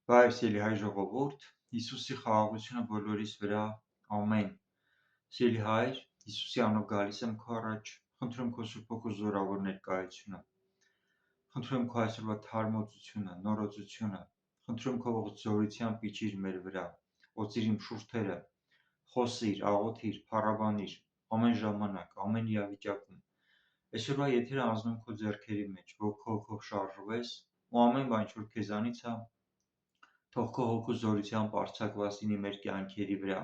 Բայց ելի հայ ժողովուրդ, Հիսուսի խաղաղությունը բոլորիս վրա, ամեն։ Սիրելի հայր, Հիսուսի անով գալիս եմ քո առաջ, խնդրում քո Սուրբ Հոգու զորավոր ներկայությունը, խնդրում քո այսօրվա թարմոցությունը, նորոծությունը, խնդրում քո ողջ զորությամբ իջիր մեր վրա, օծիր իմ շուրթերը, խոսիր, աղոթիր, փառաբանիր, ամեն ժամանակ, ամեն իրավիճակում։ Այսօրվա եթերը անցնում քո ձեռքերի մեջ, որ քո հոգով շարժվես, ու ամեն բան, ինչ որ քեզանից է, թող քո հոգու զորությամբ արձակված լինի մեր կյանքերի վրա։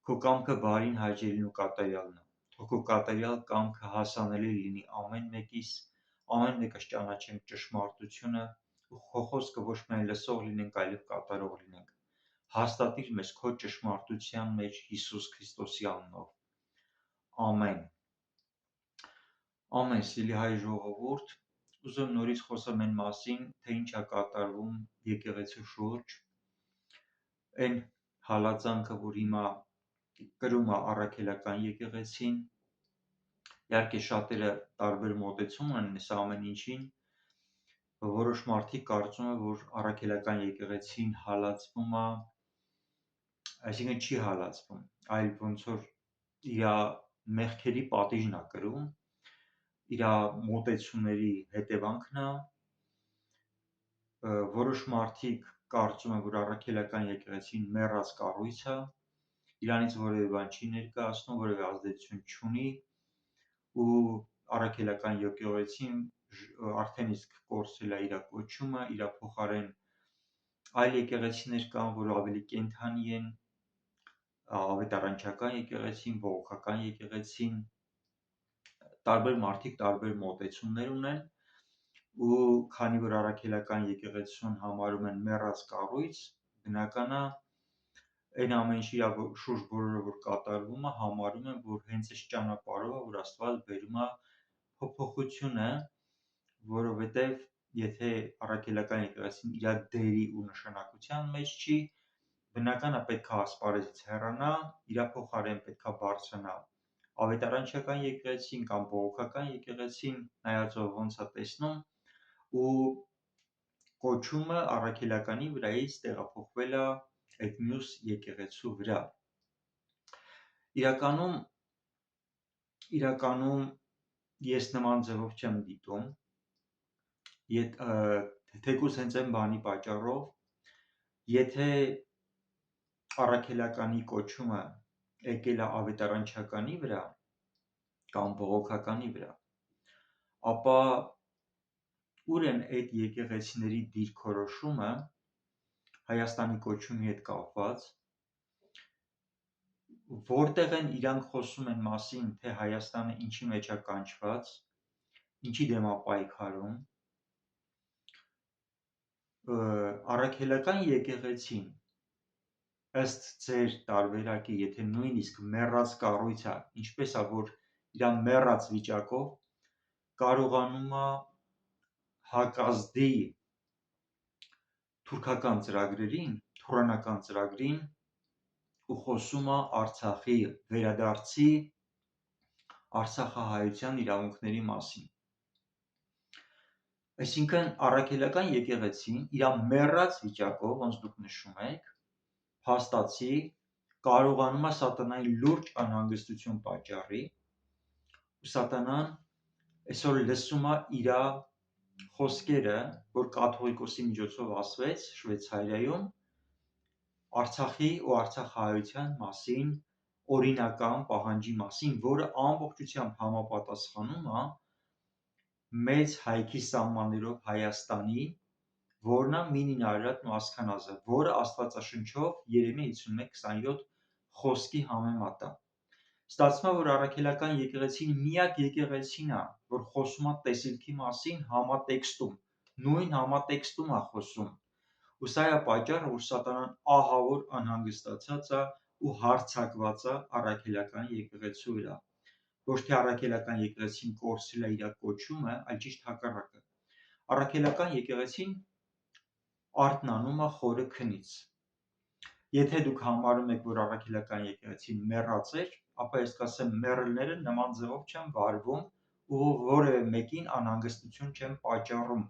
Քո կամքը բարին, հաճելին ու կատարյալն է։ Թող քո կատարյալ կամքը հասանելի լինի ամեն մեկիս, ամեն մեկս ճանաչենք ճշմարտությունը, ու քո խոսքը ոչ միայն լսող լինենք, այլև կատարող լինենք։ Հաստատիր մեզ քո ճշմարտության մեջ Հիսուս Քրիստոսի անունով։ Ամեն։ Ամեն, սիրելի հայ ժողովուրդ, ուզում նորից խոսեմ այն մասին, թե ինչ է կատարվում եկեղեցու շուրջ, այն հալածանքը, որ հիմա կրում է առաքելական եկեղեցին, իհարկե շատերը տարբեր մոտեցում ունեն այս ամեն ինչին, որոշ մարդիկ կարծում են, որ առաքելական եկեղեցին հալածվում է, այսինքն չի հալածվում, այլ ոնց որ իր մեղքերի պատիժն է կրում, իր մոտեցումների հետևանքն է, որոշ մարդիկ կարծում են, որ առաքելական եկեղեցին մեռած կառույց է, իրանից որևէ բան չի ներկայացնում, որևէ ազդեցություն չունի, ու առաքելական եկեղեցին արդեն իսկ կորցրել է իր կոչումը, իր փոխարեն այլ եկեղեցիներ կան, որ ավելի կենդանի են, ավետարանչական եկեղեցին, բողոքական եկեղեցին, տարբեր մարդիկ տարբեր մոտեցումներ ունեն, ու քանի որ առաքելական եկեղեցուն համարում են մեռած կառույց, բնական է այն ամեն ինչի շուրջ բոլորը որ կատարվում է, համարում են, որ հենց այս ճանապարհով է, որ Աստված բերում է փոփոխությունը, որովհետև եթե առաքելական եկեղեցին իր դերի ու նշանակության մեջ չի, բնական է պետք է ասպարեզից հեռանա, իր փոխարեն պետք է բարձրանա ավետարանչական եկեղեցին կամ բողոքական եկեղեցին, նայած ոնց է տեսնում, ու կոչումը առաքելականի վրայից տեղափոխվել է այդ մյուս եկեղեցու վրա։ Իրականում ես նման ձևով չեմ դիտում, թեկուզ հենց այն բանի պատճառով, եթե առաքելականի կոչումը եկել է ավետարանչականի վրա կամ բողոքականի վրա, ապա ուր են այդ եկեղեցիների դիրքորոշումը Հայաստանի կոչումի հետ կապված, որտեղ են իրանք խոսում են մասին, թե Հայաստանը ինչի մեջ է կանչված, ինչի դեմ է պայքարում, առաքելական եկեղեցին ըստ ձեր տարբերակի, եթե նույնիսկ մեռած կառույց է, ինչպես է, որ իր մեռած վիճակով կարողանում է հակազդի թուրքական ծրագրերին, թուրանական ծրագրին ու խոսում է Արցախի վերադարձի, արցախահայության իրավունքների մասին։ Այսինքն առաքելական եկեղեցին իր մեռած վիճակով, ոնց դուք նշում եք, փաստացի կարողանում է սատանայի լուրջ անհանգստություն պատճառի, ու սատանան այսօր լսում է իր խոսքերը, որ կաթողիկոսի միջոցով ասվեց Շվեյցարիայում, Արցախի ու արցախահայության մասին օրինական պահանջի մասին, որը ամբողջությամբ համապատասխանում է մեծ հայքի սահմաններով Հայաստանի, որն է Մինին Արարատն ու Ասքանազը, որը Աստվածաշնչով Երեմիա 51:27 խոսքի համեմատ է։ Ստացվում է, որ առաքելական եկեղեցին միակ եկեղեցին է, որ խոսում է տեսիլքի մասին համատեքստում, նույն համատեքստում է խոսում, ու սա է պատճառը, որ սատանան ահավոր անհանգստացած է ու հարձակված է առաքելական եկեղեցու վրա, ոչ թե առաքելական եկեղեցին կորցրել է իր կոչումը, այլ ճիշտ հակառակը։ Առաքելական եկեղեցին արթնանում է խորը քնից։ Եթե դուք համարում եք, որ առաքելական եկեղեցին մեռած էր, ապա ես կասեմ, մեռելները նման ձևով չեն վարվում ու որևէ մեկին անհանգստություն չեն պատճառում։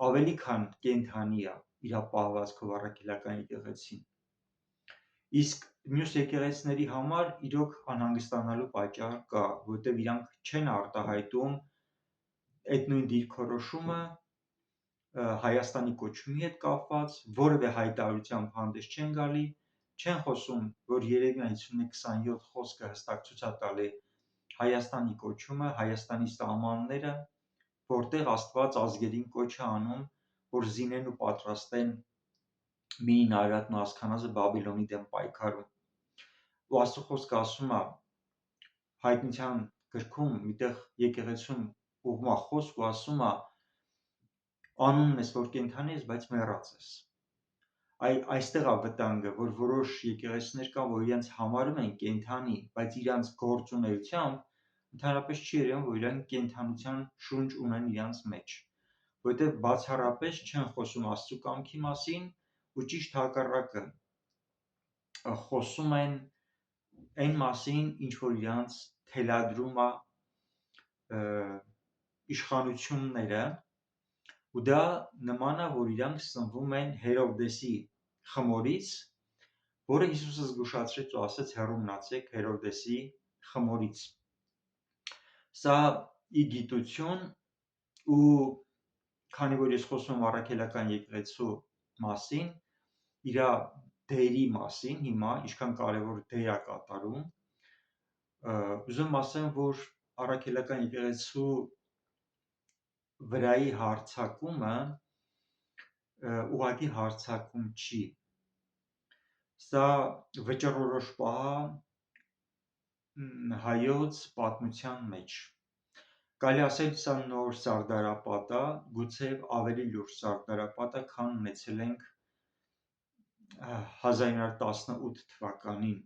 ավելի քան կենդանի է իր պահվածքով առաքելական եկեղեցին։ Իսկ մյուս եկեղեցիների համար իրոք անհանգստանալու պատճառ կա, որտեղ իրանք չեն արտահայտում այդ նույն դիրքորոշումը Հայաստանի կոչումի հետ կապված, որևէ հայտարարությամբ հանդես չեն գալի, չեն խոսում, որ Երեմիա 51:27 խոսքը հստակ ցույց է տալի Հայաստանի կոչումը, Հայաստանի սահմանները, որտեղ Աստված ազգերին կոչ է անում, որ զինեն ու պատրաստեն Մինին Արարատն ու Ասքանազը Բաբիլոնի դեմ պայքարում։ Ու Աստծո խոսքը ասում է Հայտնության գրքում, միտեղ եկեղեցում ուղղում է խոսք ու ասում է անունն ես, որ կենդանի ես, բայց մեռած ես։ Այստեղ է վտանգը, որ որոշ եկեղեցիներ կան, որ իրենց համարում են կենդանի, բայց իրանց գործունեությամբ ընդհանրապես չի երևում, որ իրանք կենդանության շունչ ունեն իրանց մեջ, որտեղ բացառապես չեն խոսում Աստծո կամքի մասին ու ճիշտ հակառակը խոսում են այն մասին, ինչ որ իրանց թելադրում է իշխանությունները, ու դա նման է, որ իրանք սնվում են Հերովդեսի խմորից, որը Հիսուսը զգուշացրեց ու ասեց հեռու մնացեք Հերովդեսի խմորից։ Սա ի գիտություն ու քանի որ ես խոսում եմ առաքելական եկեղեցու մասին, իր դերի մասին, հիմա ինչքան կարևոր դեր է կատարում, ուզում ասեմ, որ առաքելական եկեղեցու վրայի հարձակումը ուղղակի հարձակում չի։ Սա վճռորոշ պահ է հայոց պատմության մեջ։ Կարելի ասել սա նոր սարդարապատ է, գուցե ավելի լուրջ սարդարապատ է, քան ունեցել ենք 1918 թվականին,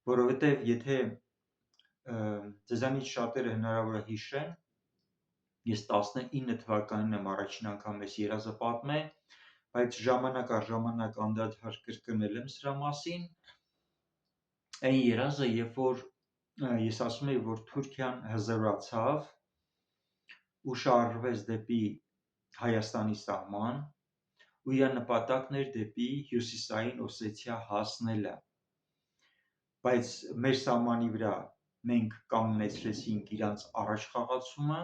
որովհետև եթե ձեզանից շատերը հնարավոր է հիշեն, ես 19 թվականին եմ առաջին անգամ ես երազը պատմել, բայց ժամանակ առ ժամանակ անդադար կրկնել եմ սրա մասին։ Այն երազը, երբ որ ես ասում եի, որ Թուրքիան հզորացավ ու շարժվեց դեպի Հայաստանի սահման, ու իր նպատակն էր դեպի Հյուսիսային Օսեթիա հասնելը, բայց մեր սահմանի վրա մենք կանգնեցրեցինք իրանց առաջխաղացումը,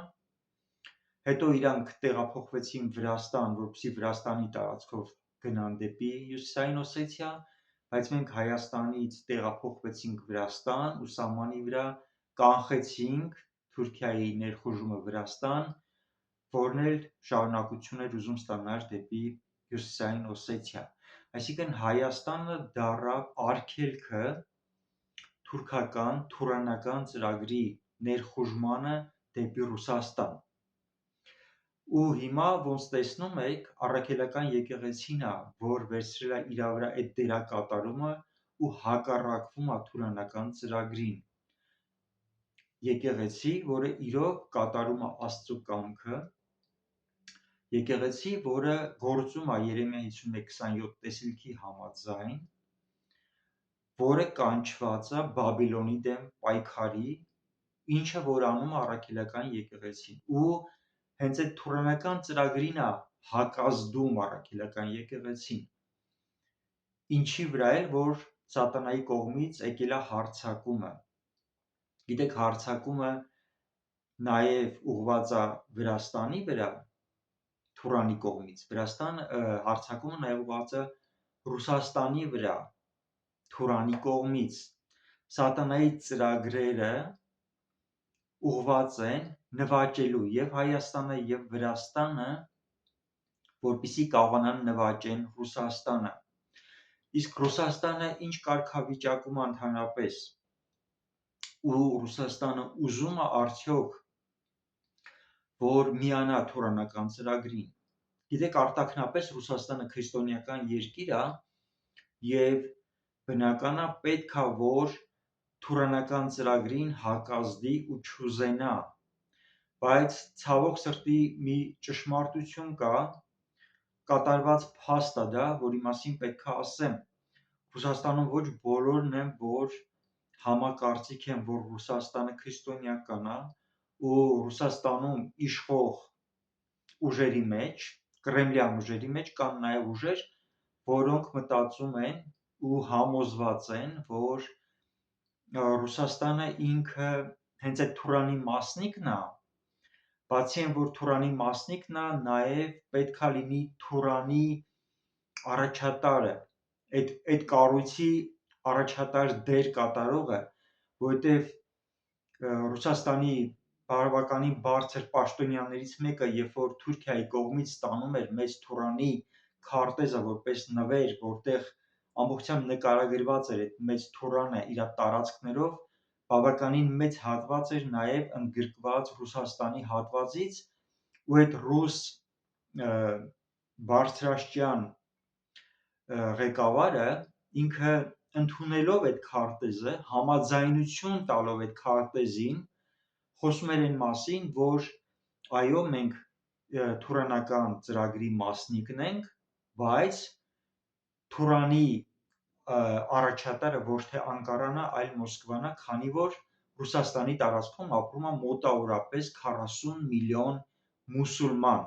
հետո իրանք տեղափոխվեցին Վրաստան, որպեսզի Վրաստանի տարածքով գնան դեպի Հյուսիսային Օսեթիա, բայց մենք Հայաստանից տեղափոխվեցինք Վրաստան ու սահմանի վրա կանխեցինք Թուրքիայի ներխուժումը Վրաստան, որն էլ շարունակություն էր ուզում ստանալ դեպի Հյուսիսային Օսեթիա։ Այսինքն Հայաստանը դառավ արգելքը թուրքական, թուրանական ծրագրի ներխուժմանը դեպի Ռուսաստան։ Ու հիմա ոնց տեսնում եք, առաքելական եկեղեցին է, որ վերցրել է իր վրա այդ դերակատարումը ու հակառակվում է թուրանական ծրագրին։ Եկեղեցի, որը իրոք կատարում է Աստծո կամքը, եկեղեցի, որը գործում է Երեմիա 51:27 տեսիլքի համաձայն, որը կանչված է Բաբիլոնի դեմ պայքարի, ինչը որ անում է առաքելական եկեղեցին, ու հենց այդ թուրանական ծրագրին է հակազդում առաքելական եկեղեցին, ինչի վրա էլ որ սատանայի կողմից եկել է հարձակումը։ Գիտեք, հարձակումը նաև ուղղված է Վրաստանի վրա, Թուրանի կողմից, հարձակումը նաև ուղղված է Ռուսաստանի վրա, Թուրանի կողմից։ Սատանայի ծրագրերը ուղղված են նվաճելու և Հայաստանը և Վրաստանը, որպեսզի կարողանան նվաճեն Ռուսաստանը։ Իսկ Ռուսաստանը ինչ կարգավիճակում է ընդհանրապես, ու Ռուսաստանը ուզում է արդյոք, որ միանա թուրանական ծրագրին։ Գիտեք, արտաքնապես Ռուսաստանը քրիստոնեական երկիր է և բնական է պետք է, որ թուրանական ծրագրին հակազդի ու չուզենա, բայց ցավոք սրտի մի ճշմարտություն կա, կատարված փաստ է դա, որի մասին պետք է ասեմ։ Ռուսաստանում ոչ բոլորն են, որ համակարծիք են, որ Ռուսաստանը քրիստոնեական է, ու Ռուսաստանում իշխող ուժերի մեջ, կրեմլյան ուժերի մեջ կան նաև ուժեր, որոնք մտածում են ու համոզված են, որ Ռուսաստանը ինքը հենց այդ Թուրանի մասնիկն է, բացի այն, որ Թուրանի մասնիկն է, նաև պետքա լինի Թուրանի առաջատարը, այդ կառույցի առաջատար դեր կատարողը, որովհետև Ռուսաստանի բավականին բարձր պաշտոնյաներից մեկը, երբ որ Թուրքիայի կողմից ստանում էր մեծ Թուրանի քարտեզը որպես նվեր, որտեղ ամբողջությամբ նկարագրված էր այդ մեծ Թուրանը իր տարածքներով, բավականին մեծ հատված էր նաև ընդգրկված Ռուսաստանի հատվածից, ու այդ ռուս բարձրաստիճան ղեկավարը ինքը ընդունելով այդ քարտեզը, համաձայնություն տալով այդ քարտեզին, խոսում էր այն մասին, որ այո, մենք թուրանական ծրագրի մասնիկն ենք, բայց Թուրանի առաջատարը ոչ թե Անկարան է, այլ Մոսկվան է, քանի որ Ռուսաստանի տարածքում ապրում է մոտավորապես 40 միլիոն մուսուլման։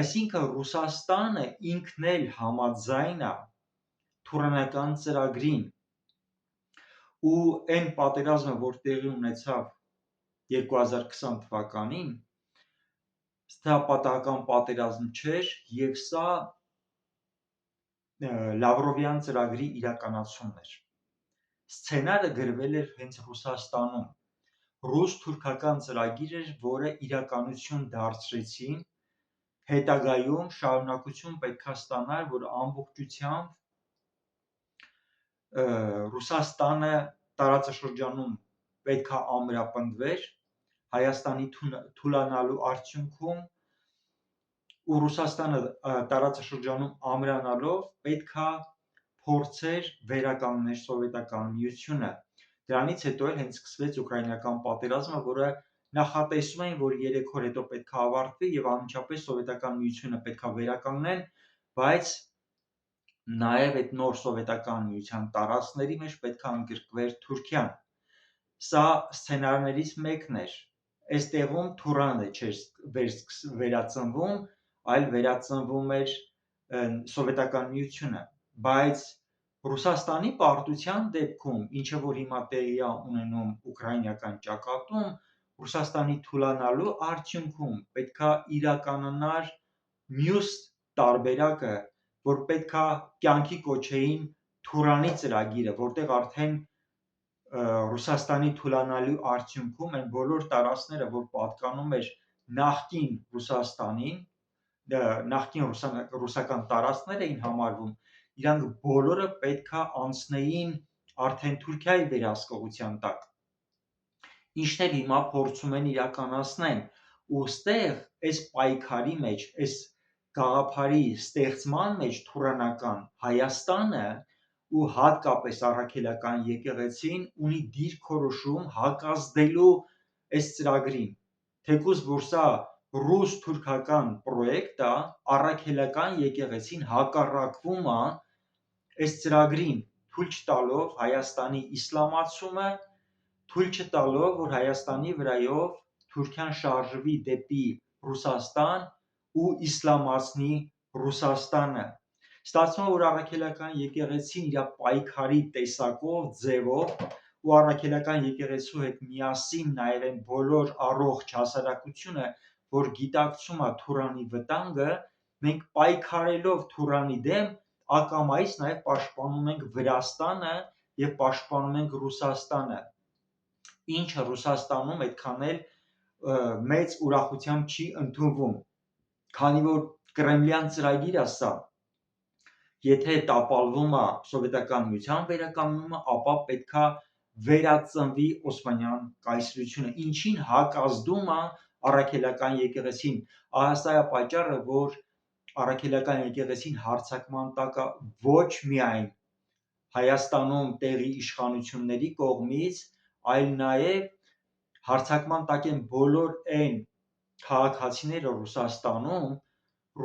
Այսինքն Ռուսաստանը ինքն էլ համաձայն է թուրանական ծրագրին, ու այն պատերազմը, որ տեղի ունեցավ 2020 թվականին, սա պատահական պատերազմ չէր, եւ սա Լավրովյան ծրագրի իրականացումն էր։ Սցենարը գրվել էր հենց Ռուսաստանում, ռուս-թուրքական ծրագիր էր, որը իրականություն դարձրեցին, հետագայում շարունակություն պետքա ստանար, որ ամբողջությամբ Ռուսաստանը տարածաշրջանում պետքա ամրապնդվեր Հայաստանի թուլանալու արդյունքում, ու Ռուսաստանը տարածաշրջանում ամրանալով պետքա փորձեր վերականգնել Սովետական Միությունը։ Դրանից հետո էլ հենց սկսվեց ուկրաինական պատերազմը, որը նախատեսում էին, որ 3 օր հետո պետքա ավարտվի եւ անմիջապես Սովետական Միությունը պետքա վերականգնեն, բայց նաև այդ նոր Սովետական Միության տարածքների մեջ պետքա ընդգրկվեր Թուրքիան։ Սա սցենարներից մեկն էր։ Այստեղում Թուրանը չէր վերածնվում, այլ վերածնվում էր Սովետական Միությունը, բայց Ռուսաստանի պարտության դեպքում, ինչը որ հիմա տեղի է ունենում ուկրաինական ճակատում, Ռուսաստանի թուլանալու արդյունքում պետքա իրականանար մյուս տարբերակը, որ պետքա կյանքի կոչեին Թուրանի ծրագիրը, որտեղ արդեն Ռուսաստանի թուլանալու արդյունքում այն բոլոր տարածքները, որ պատկանում էր նախկին Ռուսաստանին, նախկին ռուսական տարածքներ էին համարվում, իրանք բոլորը պետքա անցնեին արդեն Թուրքիայի վերահսկողության տակ, ինչն էլ հիմա փորձում են իրականացնել, ու ստեղ այս պայքարի մեջ, այս գաղափարի ստեղծման մեջ թուրանական Հայաստանը ու հատկապես առաքելական եկեղեցին ունի դիրքորոշում հակազդելու այս ծրագրին, թեկուզ որ սա ռուս-թուրքական պրոյեկտ է, առաքելական եկեղեցին հակառակվում է այս ծրագրին, թույլ չտալով Հայաստանի իսլամացումը, թույլ չտալով, որ Հայաստանի վրայով Թուրքիան շարժվի դեպի Ռուսաստան ու իսլամացնի Ռուսաստանը։ Ստացվում է, որ առաքելական եկեղեցին իր պայքարի տեսակով, ձևով ու առաքելական եկեղեցու հետ միասին նաև այն բոլոր առողջ հասարակությունը, որ գիտակցում է Թուրանի վտանգը, մենք պայքարելով Թուրանի դեմ, ակամայից նաև պաշտպանում ենք Վրաստանը եւ պաշտպանում ենք Ռուսաստանը, ինչը Ռուսաստանում այդքան էլ մեծ ուրախությամբ չի ընդունվում, քանի որ կրեմլյան ծրագիրը սա, եթե տապալվում է Սովետական Միության վերականգնումը, ապա պետքա վերածնվի Օսմանյան կայսրությունը, ինչին հակազդում է առաքելական եկեղեցին։ Սա է պատճառը, որ առաքելական եկեղեցին հարձակման տակ է ոչ միայն Հայաստանում տեղի իշխանությունների կողմից, այլ նաև հարձակման տակ են բոլոր այն քաղաքացիները Ռուսաստանում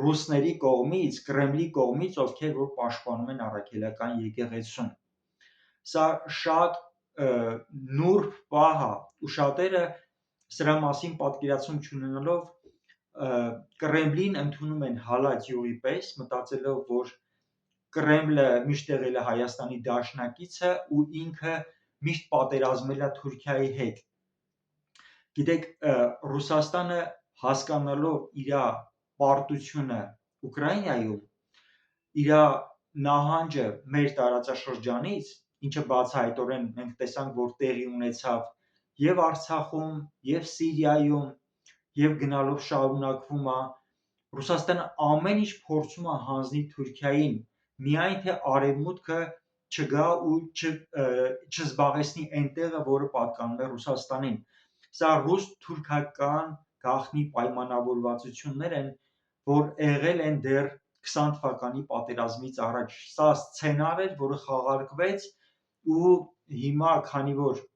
ռուսների կողմից, Կրեմլի կողմից, ովքեր որ պաշտպանում են առաքելական եկեղեցուն։ Սա շատ նուրբ պահ է, ու շատերը սրա մասին պատկերացում չունենալով Կրեմլին ընդունում են հալած յուղի պես, մտածելով, որ Կրեմլը միշտ եղել է Հայաստանի դաշնակիցը ու ինքը միշտ պատերազմել է Թուրքիայի հետ։ Գիտեք, Ռուսաստանը հասկանալով իր պարտությունը Ուկրաինայում, իր նահանջը մեր տարածաշրջանից, ինչը բացահայտորեն մենք տեսանք, որ տեղի ունեցավ եւ Արցախում, եւ Սիրիայում, եւ գնալով շարունակվում է, Ռուսաստանը ամեն ինչ փորձում է հանձնի Թուրքիային, միայն թե արևմուտքը չգա ու չզբաղեցնի այն տեղը, որը պատկանում է Ռուսաստանին։ Սա ռուս-թուրքական գաղտնի պայմանավորվածություններ են, որ եղել են դեռ 20 թվականի պատերազմից առաջ։ Սա սցենար էր, որը խաղարկվեց ու հիմա, քանի որ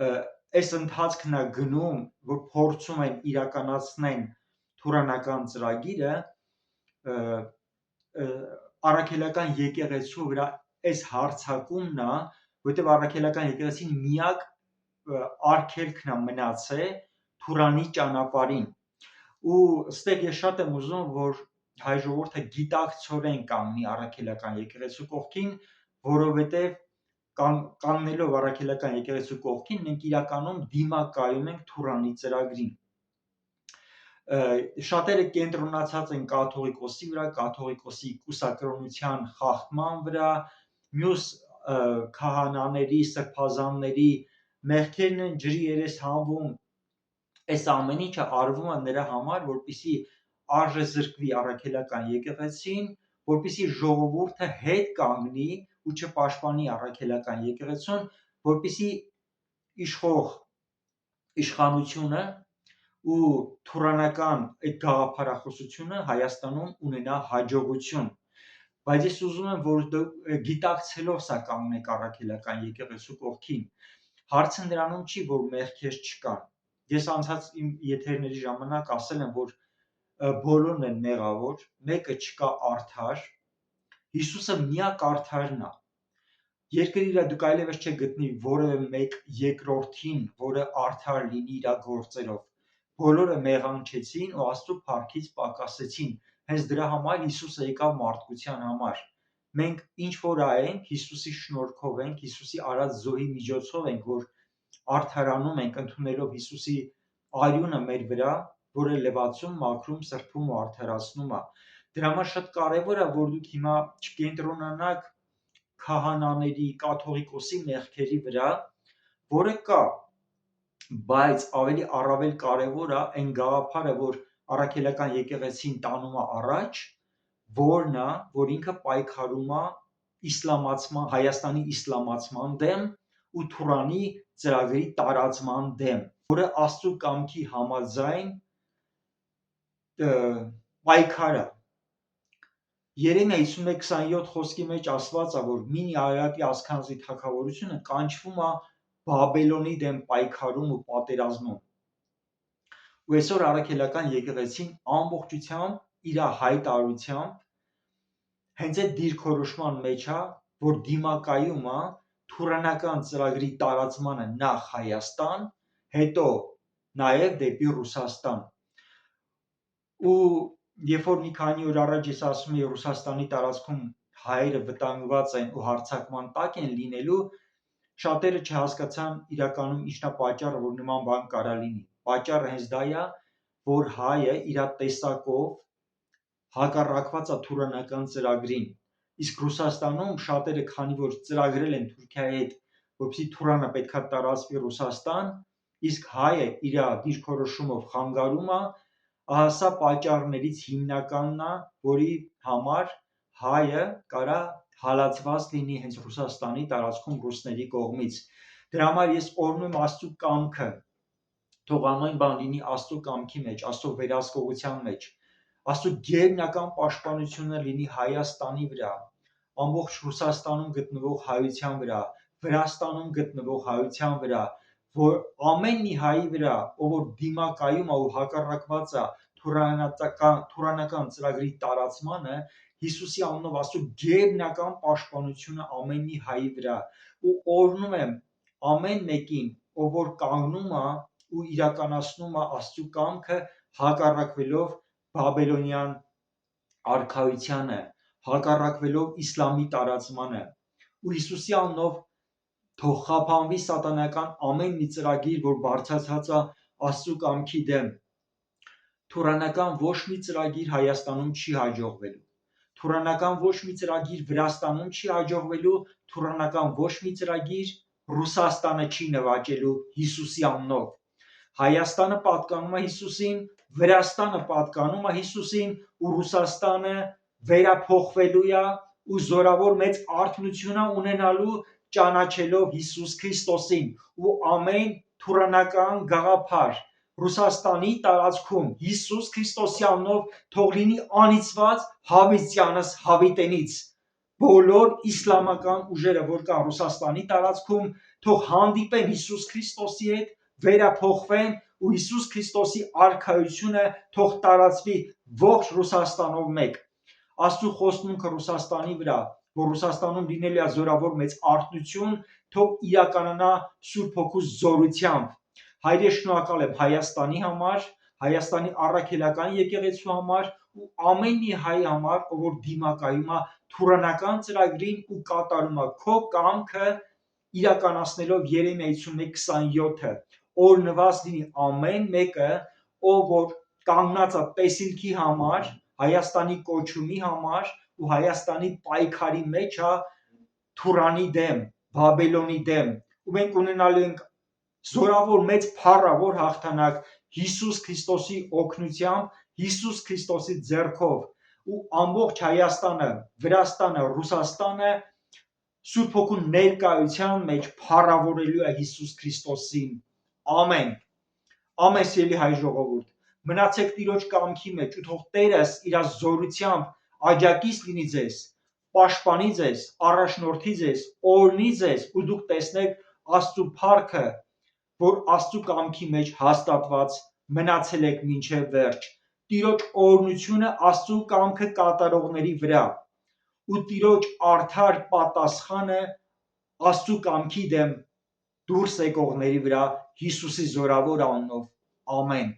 այս ընթացքն է գնում, որ փորձում են իրականացնեն թուրանական ծրագիրը, առաքելական եկեղեցու վրա այս հարձակումն է, որտեղ առաքելական եկեղեցին միակ արգելքն է մնացել Թուրանի ճանապարհին։ Ու ստեղ ես շատ եմ ուզում, որ հայ ժողովուրդը գիտակցորեն կանգնի առաքելական եկեղեցու կողքին, որովհետև կանգնելով առաքելական եկեղեցու կողքին, մենք իրականում դիմակայում ենք Թուրանի ծրագրին։ Շատերը կենտրոնացած են կաթողիկոսի վրա, կաթողիկոսի կուսակրոնության խախտման վրա, մյուս քահանաների, սրբազանների մեղքերն են ջրի երես հանվում։ Այս ամեն ինչը արվում է նրա համար, որպեսզի արժեզրկվի առաքելական եկեղեցին, որպեսզի ժողովուրդը հետ կանգնի ու չպաշտպանի առաքելական եկեղեցուն, որպեսզի իշխող իշխանությունը ու թուրանական այդ գաղափարախոսությունը Հայաստանում ունենա հաջողություն։ Բայց ես ուզում եմ, որ դուք գիտակցելով սա կանգնեք առաքելական եկեղեցու կողքին։ Հարցը նրանում չի, որ մեղքեր չկան։ Ես անցած իմ եթերների ժամանակ ասել եմ, որ բոլորն են մեղավոր, մեկը չկա արդար, Հիսուսը միակ արդարն է։ Երկրի վրա դուք այլևս չեք գտնի որևէ մեկ երկրորդին, որը արդար լինի իր գործերով։ Բոլորը մեղանչեցին ու Աստծո փառքից պակասեցին։ Հենց դրա համար Հիսուսը եկավ մարդկության համար։ Մենք ինչ որ ենք, Հիսուսի շնորհքով ենք, Հիսուսի արած զոհի միջոցով ենք, որ արդարանում ենք, ընդունելով Հիսուսի արյունը մեր վրա, որը լվացում, մաքրում, սրբում ու արդարացնում է։ Դրա համար շատ կարևոր է, որ դուք հիմա չկենտրոնանաք քահանաների, կաթողիկոսի մեղքերի վրա, որը կա, բայց ավելի առավել կարևոր է այն գաղափարը, որ առաքելական եկեղեցին տանում է առաջ, որն է, որ ինքը պայքարում է իսլամացման, Հայաստանի իսլամացման դեմ ու Թուրանի ծրագրի տարածման դեմ, որը Աստծո կամքի համաձայն պայքար է։ Երեմիա 51:27 խոսքի մեջ ասված է, որ մինի Արարատի ասքանազի թագավորությունը կանչվում է Բաբելոնի դեմ պայքարում ու պատերազմում։ Ու այսօր առաքելական եկեղեցին ամբողջությամբ իր հայտարարությամբ հենց այդ դիրքորոշման մեջ է, որ դիմակայում է թուրանական ծրագրի տարածմանը նախ Հայաստան, հետո նաև դեպի Ռուսաստան։ Ու երբ որ մի քանի օր առաջ ես ասում եի Ռուսաստանի տարածքում հայերը վտանգված են ու հարձակման տակ են լինելու, շատերը չհասկացան իրականում ինչն է պատճառը, որ նման բան կարա լինի։ Պատճառը հենց դա է, որ հայը իր տեսակով հակառակված է թուրանական ծրագրին։ Իսկ Ռուսաստանում շատերը, քանի որ ծրագրել են Թուրքիայի հետ, որպեսզի Թուրանը պետքա տարածվի Ռուսաստան, իսկ հայը իր դիրքորոշումով խանգարում է, սա պատճառներից հիմնականն է, որի համար հայը կարա հալածված լինի հենց Ռուսաստանի տարածքում ռուսների կողմից։ Դրա համար ես օրհնում եմ Աստծո կամքը, թող ամեն բան լինի Աստծո կամքի մեջ, Աստծո վերահսկողության մեջ, Աստծո գերբնական պաշտպանությունը լինի Հայաստանի վրա, ամբողջ Ռուսաստանում գտնվող հայության վրա, Վրաստանում գտնվող հայության վրա, որ ամեն մի հայի վրա, ով որ դիմակայում է ու հակառակված է թուրանական ծրագրի տարածմանը, Հիսուսի անունով Աստծո գերբնական պաշտպանությունը ամեն մի հայի վրա, ու օրհնում եմ ամեն մեկին, ով որ կանգնում է ու իրականացնում է Աստծո կամքը հակառակվելով Բաբելոնյան արքայությանը, հակառակվելով իսլամի տարածմանը, ու Հիսուսի անունով թող խափանվի սատանական ամեն մի ծրագիր, որ բարձրացած է Աստծու կամքի դեմ։ Թուրանական ոչ մի ծրագիր Հայաստանում չի հաջողվելու, թուրանական ոչ մի ծրագիր Վրաստանում չի հաջողվելու, թուրանական ոչ մի ծրագիր Ռուսաստանը չի նվաճելու Հիսուսի անունով։ Հայաստանը պատկանում է Հիսուսին, Վրաստանը պատկանում է Հիսուսին, ու Ռուսաստանը վերափոխվելու է ու զորավոր մեծ արթնություն ունենալու, ճանաչելով Հիսուս Քրիստոսին, ու ամեն թուրանական գաղափար Ռուսաստանի տարածքում Հիսուս Քրիստոսի անունով թող լինի անիծված հավիտյանս հավիտենից։ Բոլոր իսլամական ուժերը, որ կան Ռուսաստանի տարածքում, թող հանդիպեն Հիսուս Քրիստոսի հետ, վերափոխվեն, ու Հիսուս Քրիստոսի արքայությունը թող տարածվի ողջ Ռուսաստանով մեկ։ Աստծու խոստմունքը Ռուսաստանի վրա, որ Ռուսաստանում լինելու է զորավոր մեծ արթնություն, թող իրականանա Սուրբ Հոգու զորությամբ։ Հայր ես շնորհակալ եմ Հայաստանի համար, Հայաստանի առաքելական եկեղեցու համար ու ամեն մի հայ համար, ով որ դիմակայում է թուրանական ծրագրին ու կատարում է քո կամքը իրականացնելով Երեմիա 51:27-ը, օրհնված լինի ամեն մեկը, ով որ կանգնած է տեսիլքի համար, Հայաստանի կոչումի համար ու Հայաստանի պայքարի մեջ է Թուրանի դեմ, Բաբելոնի դեմ, ու մենք ունենալու ենք զորավոր մեծ փառավոր հաղթանակ Հիսուս Քրիստոսի օգնությամբ, Հիսուս Քրիստոսի ձեռքով, ու ամբողջ Հայաստանը, Վրաստանը, Ռուսաստանը Սուրբ Հոգու ներկայության մեջ փառավորելու է Հիսուս Քրիստոսին։ Ամեն։ Ամեն սիրելի հայ ժողովուրդ, մնացեք Տիրոջ կամքի մեջ ու թող Տերս իր զորությամբ աջակից լինի ձեզ, պաշտպանի ձեզ, առաջնորդի ձեզ, օրհնի ձեզ, ու դուք տեսնեք Աստծու փառքը, որ Աստծու կամքի մեջ հաստատված մնացել եք մինչև վերջ։ Տիրոջ օրհնությունը Աստծու կամքը կատարողների վրա, ու Տիրոջ արդար պատասխանը Աստծու կամքի դեմ դուրս եկողների վրա Հիսուսի զորավոր անունով։ Ամեն։